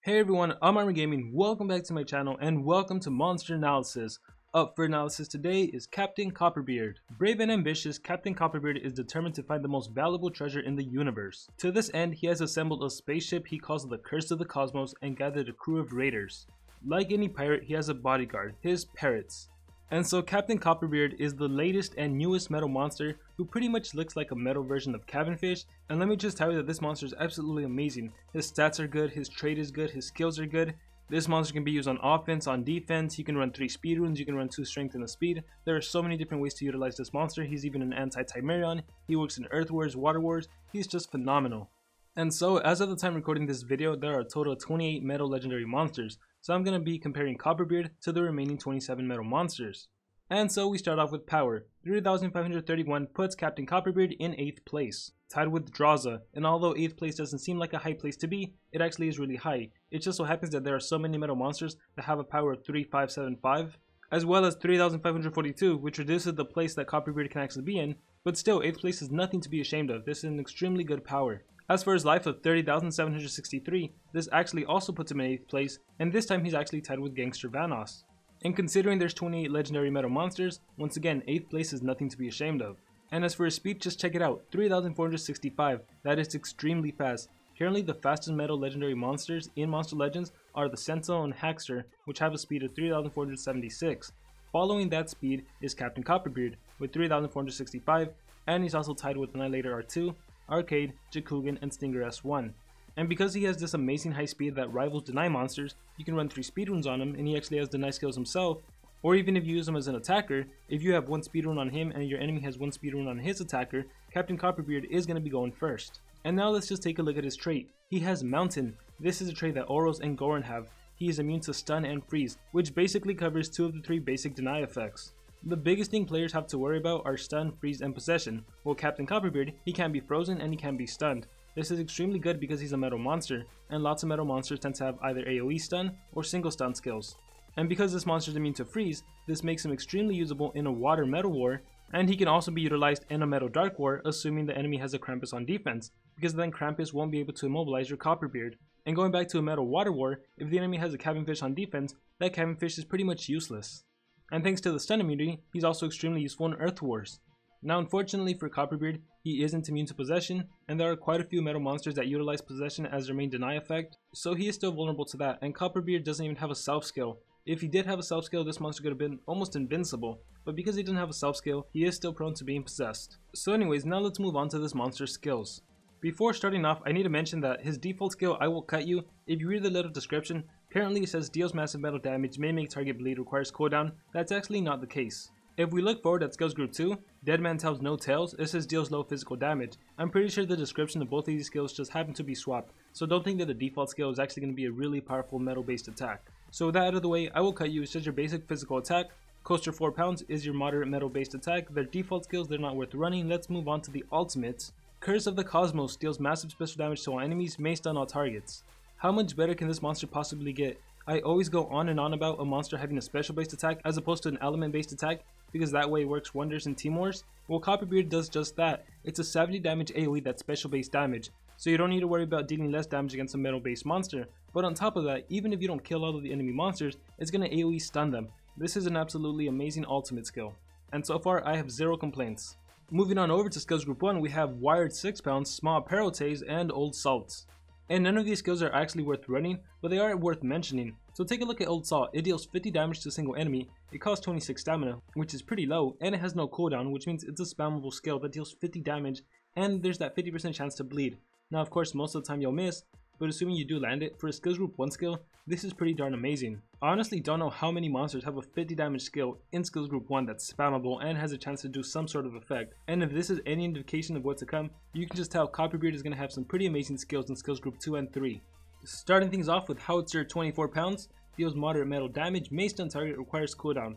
Hey everyone, I'm Ermysenigma. Welcome back to my channel and welcome to Monster Analysis. Up for analysis today is Captain Copperbeard. Brave and ambitious, Captain Copperbeard is determined to find the most valuable treasure in the universe. To this end, he has assembled a spaceship he calls the Curse of the Cosmos and gathered a crew of raiders. Like any pirate, he has a bodyguard, his parrots. And so Captain Copperbeard is the latest and newest metal monster who pretty much looks like a metal version of Cabinfish, and let me just tell you that this monster is absolutely amazing. His stats are good, his trade is good, his skills are good. This monster can be used on offense, on defense, you can run 3 speed runes, you can run 2 strength and a speed. There are so many different ways to utilize this monster. He's even an anti-Timerion, he works in Earth Wars, Water Wars, he's just phenomenal. And so as of the time recording this video, there are a total of 28 metal legendary monsters. So I'm going to be comparing Copperbeard to the remaining 27 metal monsters. And so we start off with power. 3,531 puts Captain Copperbeard in 8th place, tied with Draza, and although 8th place doesn't seem like a high place to be, it actually is really high. It just so happens that there are so many metal monsters that have a power of 3,575, as well as 3,542, which reduces the place that Copperbeard can actually be in, but still 8th place is nothing to be ashamed of. This is an extremely good power. As for his life of 30,763, this actually also puts him in 8th place, and this time he's actually tied with Gangster Vanoss. And considering there's 28 legendary metal monsters, once again 8th place is nothing to be ashamed of. And as for his speed, just check it out, 3,465, that is extremely fast. Currently the fastest metal legendary monsters in Monster Legends are the Sentinel and Hackster, which have a speed of 3,476. Following that speed is Captain Copperbeard with 3,465, and he's also tied with Annihilator R2, Arcade, Jakugan, and Stinger S1. And because he has this amazing high speed that rivals Deny monsters, you can run 3 speedruns on him and he actually has Deny skills himself, or even if you use him as an attacker, if you have 1 speedrun on him and your enemy has 1 speedrun on his attacker, Captain Copperbeard is going to be going first. And now let's just take a look at his trait. He has Mountain. This is a trait that Oros and Goron have. He is immune to stun and freeze, which basically covers 2 of the 3 basic Deny effects. The biggest thing players have to worry about are stun, freeze, and possession. While Captain Copperbeard, he can be frozen and he can be stunned. This is extremely good because he's a metal monster, and lots of metal monsters tend to have either AoE stun or single stun skills. And because this monster is immune to freeze, this makes him extremely usable in a water metal war, and he can also be utilized in a metal dark war assuming the enemy has a Krampus on defense, because then Krampus won't be able to immobilize your Copperbeard. And going back to a metal water war, if the enemy has a Cabinfish on defense, that Cabinfish is pretty much useless. And thanks to the stun immunity, he's also extremely useful in Earth Wars. Now unfortunately for Copperbeard, he isn't immune to possession, and there are quite a few metal monsters that utilize possession as their main deny effect, so he is still vulnerable to that, and Copperbeard doesn't even have a self skill. If he did have a self skill, this monster could have been almost invincible, but because he didn't have a self skill, he is still prone to being possessed. So anyways, now let's move on to this monster's skills. Before starting off, I need to mention that his default skill, I Will Cut You, if you read the little description, currently it says deals massive metal damage, may make target bleed, requires cooldown. That's actually not the case. If we look forward at skills group 2, Dead Man Tells No Tales, it says deals low physical damage. I'm pretty sure the description of both of these skills just happen to be swapped, so don't think that the default skill is actually going to be a really powerful metal based attack. So with that out of the way, I Will Cut You is just your basic physical attack, Coaster 4 pounds is your moderate metal based attack. Their default skills, they're not worth running. Let's move on to the ultimates. Curse of the Cosmos deals massive special damage to all enemies, may stun all targets. How much better can this monster possibly get? I always go on and on about a monster having a special based attack as opposed to an element based attack, because that way it works wonders in team wars. Well, Copperbeard does just that. It's a 70 damage AoE that's special based damage, so you don't need to worry about dealing less damage against a metal based monster. But on top of that, even if you don't kill all of the enemy monsters, it's going to AoE stun them. This is an absolutely amazing ultimate skill, and so far I have 0 complaints. Moving on over to skills group 1, we have Wired 6 pounds, Small Parotes, and Old Salts. And none of these skills are actually worth running, but they are worth mentioning. So take a look at Old Salt. It deals 50 damage to a single enemy, it costs 26 stamina, which is pretty low, and it has no cooldown, which means it's a spammable skill that deals 50 damage, and there's that 50% chance to bleed. Now of course most of the time you'll miss, but assuming you do land it, for a skills group 1 skill, this is pretty darn amazing. I honestly don't know how many monsters have a 50 damage skill in skills group 1 that's spammable and has a chance to do some sort of effect. And if this is any indication of what's to come, you can just tell Copperbeard is going to have some pretty amazing skills in skills group 2 and 3. Starting things off with Howitzer 24 pounds, deals moderate metal damage, may stun target, requires cooldown.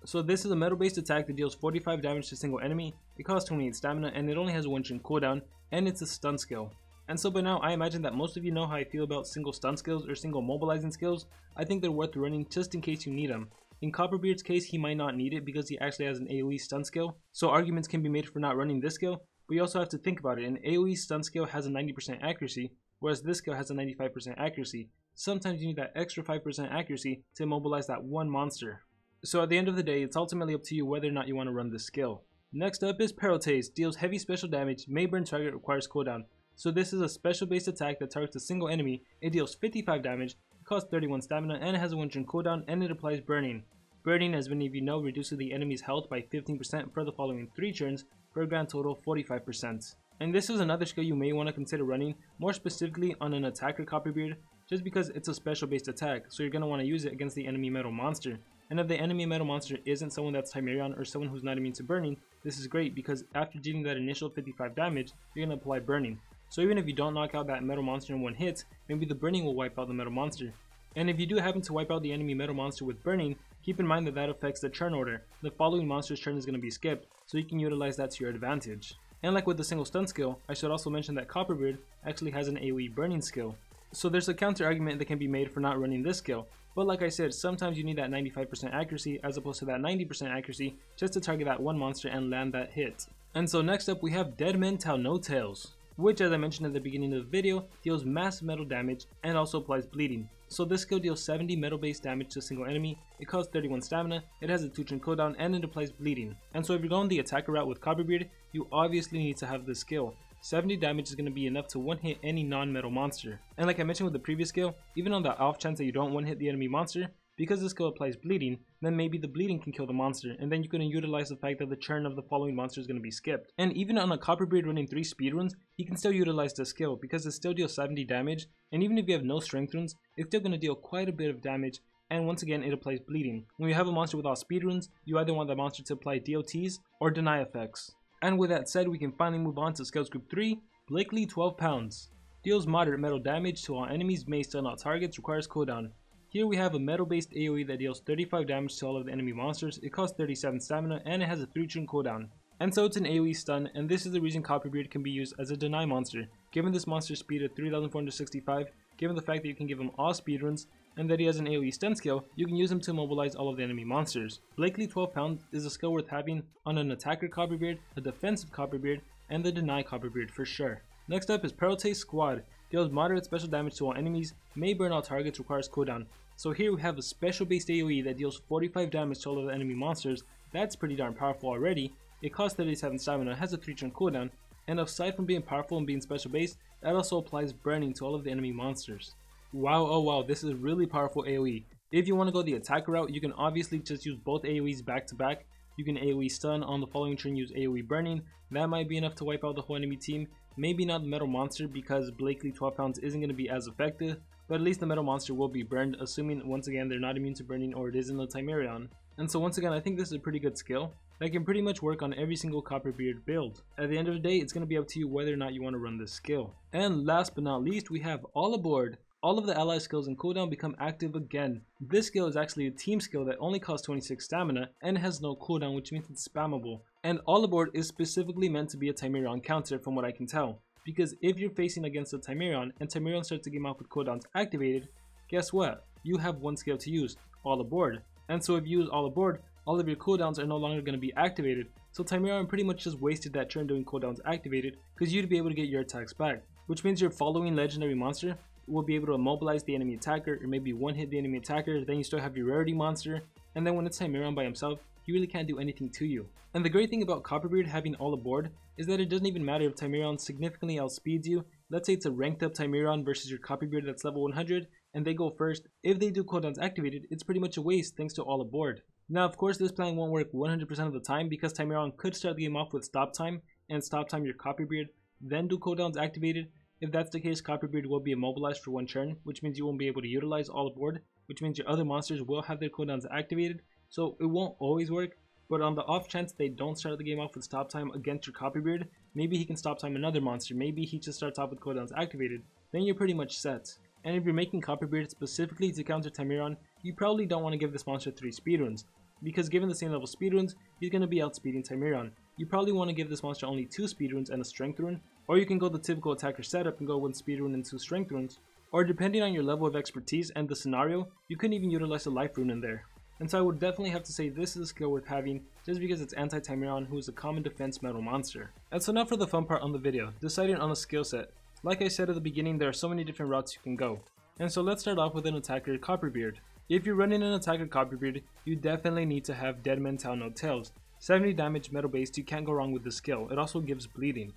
So this is a metal based attack that deals 45 damage to a single enemy, it costs 28 stamina, and it only has a 1 turn cooldown, and it's a stun skill. And so by now, I imagine that most of you know how I feel about single stun skills or single mobilizing skills. I think they're worth running just in case you need them. In Copperbeard's case, he might not need it because he actually has an AoE stun skill, so arguments can be made for not running this skill, but you also have to think about it. An AoE stun skill has a 90% accuracy, whereas this skill has a 95% accuracy. sometimes you need that extra 5% accuracy to immobilize that one monster. So at the end of the day, it's ultimately up to you whether or not you want to run this skill. Next up is Patrice, deals heavy special damage, may burn target, requires cooldown. So this is a special based attack that targets a single enemy, it deals 55 damage, it costs 31 stamina, and it has a 1 turn cooldown, and it applies burning. Burning, as many of you know, reduces the enemy's health by 15% for the following 3 turns, for a grand total of 45%. And this is another skill you may want to consider running, more specifically on an attacker Copperbeard, just because it's a special based attack, so you're going to want to use it against the enemy metal monster. And if the enemy metal monster isn't someone that's Timerion or someone who's not immune to burning, this is great because after dealing that initial 55 damage, you're going to apply burning. So even if you don't knock out that metal monster in one hit, maybe the burning will wipe out the metal monster. And if you do happen to wipe out the enemy metal monster with burning, keep in mind that that affects the turn order. The following monster's turn is going to be skipped, so you can utilize that to your advantage. And like with the single stun skill, I should also mention that Copperbeard actually has an AoE burning skill. So there's a counter argument that can be made for not running this skill, but like I said, sometimes you need that 95% accuracy as opposed to that 90% accuracy just to target that one monster and land that hit. And so next up we have Dead Men Tell No Tales, which, as I mentioned at the beginning of the video, deals massive metal damage and also applies bleeding. So this skill deals 70 metal based damage to a single enemy, it costs 31 stamina, it has a 2 turn cooldown, and it applies bleeding. And so if you're going the attacker route with Copperbeard, you obviously need to have this skill. 70 damage is going to be enough to one hit any non-metal monster. And like I mentioned with the previous skill, even on the off chance that you don't one hit the enemy monster, because this skill applies bleeding, then maybe the bleeding can kill the monster, and then you can utilize the fact that the turn of the following monster is going to be skipped. And even on a Copperbeard running 3 speedruns, he can still utilize the skill because it still deals 70 damage, and even if you have no strength runes, it's still going to deal quite a bit of damage, and once again it applies bleeding. When you have a monster with all speedruns, you either want that monster to apply DOTs or deny effects. And with that said, we can finally move on to skills group 3, Blakely 12 pounds. Deals moderate metal damage to all enemies, may stun all targets, requires cooldown. Here we have a metal based AoE that deals 35 damage to all of the enemy monsters, it costs 37 stamina, and it has a 3 turn cooldown. And so it's an AoE stun, and this is the reason Copperbeard can be used as a deny monster. Given this monster's speed of 3465, given the fact that you can give him all speedruns, and that he has an AoE stun skill, you can use him to immobilize all of the enemy monsters. Blakely 12 pounds is a skill worth having on an attacker Copperbeard, a defensive Copperbeard, and the deny Copperbeard for sure. Next up is Patrice Squad. Deals moderate special damage to all enemies, may burn all targets, requires cooldown. So here we have a special based AoE that deals 45 damage to all of the enemy monsters. That's pretty darn powerful already. It costs 37 stamina, has a 3 turn cooldown, and aside from being powerful and being special based, that also applies burning to all of the enemy monsters. Wow, oh wow, this is really powerful AoE. If you want to go the attacker route, you can obviously just use both AoEs back to back. You can AoE stun, on the following turn use AoE burning. That might be enough to wipe out the whole enemy team. Maybe not the metal monster because Blakely 12 pounds isn't going to be as effective, but at least the metal monster will be burned, assuming once again they're not immune to burning or it isn't a Timerion. And so once again, I think this is a pretty good skill that can pretty much work on every single Copperbeard build. At the end of the day, it's going to be up to you whether or not you want to run this skill. And last but not least, we have All Aboard. All of the ally skills in cooldown become active again. This skill is actually a team skill that only costs 26 stamina and has no cooldown, which means it's spammable. And All Aboard is specifically meant to be a Timerion counter from what I can tell. Because if you're facing against a Timerion and Timerion starts to game off with cooldowns activated, guess what? You have one skill to use, All Aboard. And so if you use All Aboard, all of your cooldowns are no longer going to be activated. So Timerion pretty much just wasted that turn doing cooldowns activated because you'd be able to get your attacks back. Which means your following legendary monster will be able to immobilize the enemy attacker or maybe one hit the enemy attacker, then you still have your rarity monster, and then when it's Timerion by himself, he really can't do anything to you. And the great thing about Copperbeard having All Aboard is that it doesn't even matter if Timerion significantly outspeeds you. Let's say it's a ranked up Timerion versus your Copperbeard that's level 100 and they go first. If they do cooldowns activated, it's pretty much a waste thanks to All Aboard. Now of course this plan won't work 100% of the time because Timerion could start the game off with stop time and stop time your Copperbeard, then do cooldowns activated. If that's the case, Copperbeard will be immobilized for one turn, which means you won't be able to utilize All Aboard, which means your other monsters will have their cooldowns activated, so it won't always work. But on the off chance they don't start the game off with stop time against your Copperbeard, maybe he can stop time another monster, maybe he just starts off with cooldowns activated, then you're pretty much set. And if you're making Copperbeard specifically to counter Timerion, you probably don't want to give this monster 3 speedruns, because given the same level speedruns, he's going to be outspeeding Timerion. You probably want to give this monster only 2 speedruns and a strength rune, or you can go the typical attacker setup and go 1 speedrun and 2 strength runes, or depending on your level of expertise and the scenario, you couldn't even utilize a life rune in there. And so I would definitely have to say this is a skill worth having just because it's anti-Timerion, who is a common defense metal monster. And so now for the fun part on the video, deciding on a skill set. Like I said at the beginning, there are so many different routes you can go. And so let's start off with an attacker Copperbeard. If you're running an attacker Copperbeard, you definitely need to have Dead Men Tell No Tales. 70 damage metal based, you can't go wrong with the skill. It also gives bleeding.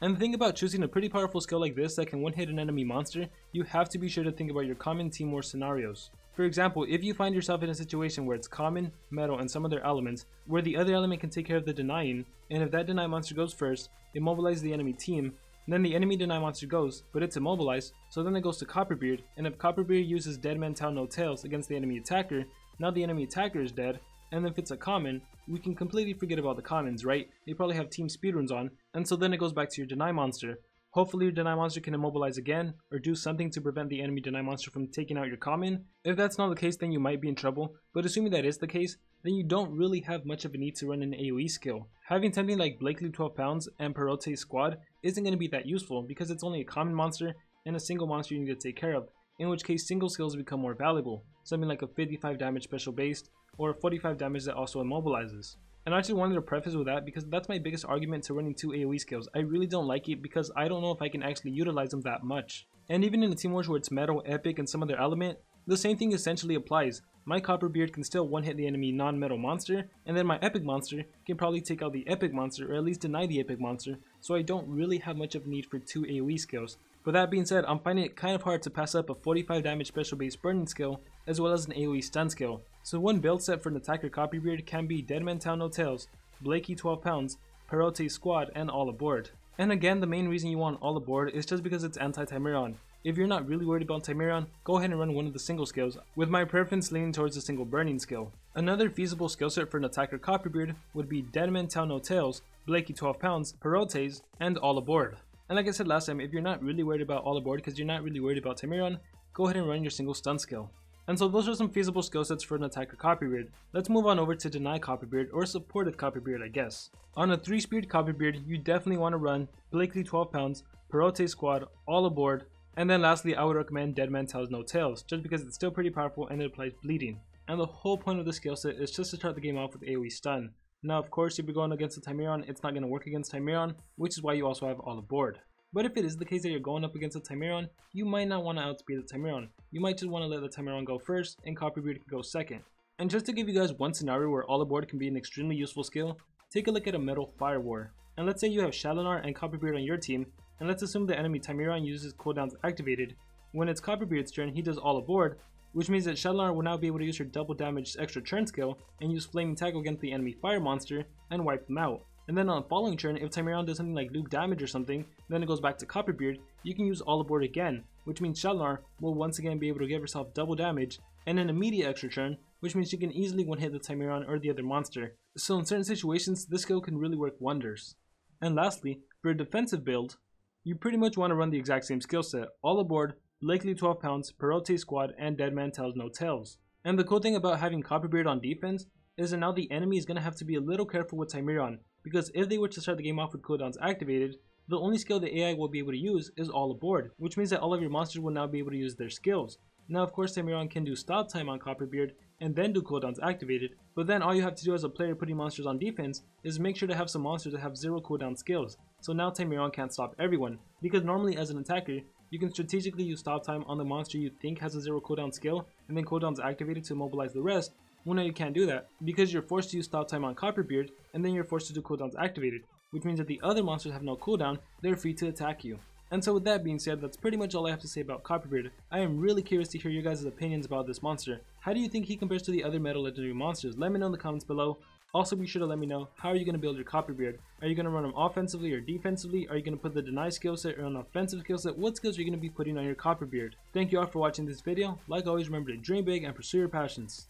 And the thing about choosing a pretty powerful skill like this that can one-hit an enemy monster, you have to be sure to think about your common team war scenarios. For example, if you find yourself in a situation where it's common, metal, and some other elements, where the other element can take care of the denying, and if that deny monster goes first, immobilize the enemy team, then the enemy deny monster goes, but it's immobilized, so then it goes to Copperbeard, and if Copperbeard uses Dead Men Tell No Tales against the enemy attacker, now the enemy attacker is dead, and if it's a common, we can completely forget about the commons, right? They probably have team speedruns on, and so then it goes back to your deny monster. Hopefully your deny monster can immobilize again, or do something to prevent the enemy deny monster from taking out your common. If that's not the case, then you might be in trouble, but assuming that is the case, then you don't really have much of a need to run an AoE skill. Having something like Blakely 12 pounds and Perote's squad isn't going to be that useful because it's only a common monster and a single monster you need to take care of, in which case single skills become more valuable, something like a 55 damage special based, or a 45 damage that also immobilizes. And I actually wanted to preface with that because that's my biggest argument to running 2 AoE skills. I really don't like it because I don't know if I can actually utilize them that much. And even in the team wars where it's metal, epic, and some other element, the same thing essentially applies. My Copperbeard can still one-hit the enemy non-metal monster, and then my epic monster can probably take out the epic monster or at least deny the epic monster, so I don't really have much of a need for 2 AoE skills. But that being said, I'm finding it kind of hard to pass up a 45 damage special based burning skill as well as an AoE stun skill. So one build set for an attacker Copperbeard can be Dead Men Tell No Tales, Blakey 12 pounds, Perote's squad, and All Aboard. And again, the main reason you want All Aboard is just because it's anti-Timeron. If you're not really worried about Timeron, go ahead and run one of the single skills, with my preference leaning towards the single burning skill. Another feasible skill set for an attacker Copperbeard would be Dead Men Tell No Tales, Blakey 12 pounds, Perote's, and All Aboard. And like I said last time, if you're not really worried about All Aboard because you're not really worried about Timeron, go ahead and run your single stun skill. And so those are some feasible skill sets for an attacker Copperbeard. Let's move on over to deny Copperbeard, or supportive Copperbeard I guess. On a 3-speed Copperbeard, you definitely want to run Blakely 12 pounds, Perote's squad, All Aboard, and then lastly I would recommend Dead Men Tell No Tales, just because it's still pretty powerful and it applies bleeding. And the whole point of the skill set is just to start the game off with AoE stun. Now of course if you're going against a Timeron, it's not going to work against Timeron, which is why you also have All Aboard. But if it is the case that you're going up against a Timeron, you might not want to outspeed the Timeron. You might just want to let the Timeron go first and Copperbeard can go second. And just to give you guys one scenario where All Aboard can be an extremely useful skill, take a look at a Metal Fire War. And let's say you have Sherlock and Copperbeard on your team, and let's assume the enemy Timeron uses cooldowns activated. When it's Copperbeard's turn, he does All Aboard, which means that Sherlock will now be able to use her double damage extra turn skill and use Flaming Tackle against the enemy fire monster and wipe them out. And then on the following turn, if Timeron does something like Luke damage or something, then it goes back to Copperbeard, you can use All Aboard again, which means Sherlock will once again be able to give herself double damage and an immediate extra turn, which means she can easily one-hit the Timeron or the other monster. So in certain situations, this skill can really work wonders. And lastly, for a defensive build, you pretty much want to run the exact same skill set, All Aboard, Blakely 12 pounds, Perote's squad, and Dead Man Tells No Tales. And the cool thing about having Copperbeard on defense is that now the enemy is going to have to be a little careful with Timeron, because if they were to start the game off with cooldowns activated, the only skill the AI will be able to use is All Aboard, which means that all of your monsters will now be able to use their skills. Now of course Timeron can do stop time on Copperbeard and then do cooldowns activated, but then all you have to do as a player putting monsters on defense is make sure to have some monsters that have 0 cooldown skills, so now Timeron can't stop everyone, because normally as an attacker, you can strategically use stop time on the monster you think has a 0 cooldown skill and then cooldowns activated to immobilize the rest. Well, now you can't do that because you're forced to use stop time on Copperbeard and then you're forced to do cooldowns activated, which means that the other monsters have no cooldown, they're free to attack you. And so with that being said, that's pretty much all I have to say about Copperbeard. I am really curious to hear your guys' opinions about this monster. How do you think he compares to the other Metal Legendary monsters? Let me know in the comments below. Also be sure to let me know, how are you going to build your Copperbeard? Are you going to run him offensively or defensively? Are you going to put the deny skill set or an offensive skill set? What skills are you going to be putting on your Copperbeard? Thank you all for watching this video. Like always, remember to dream big and pursue your passions.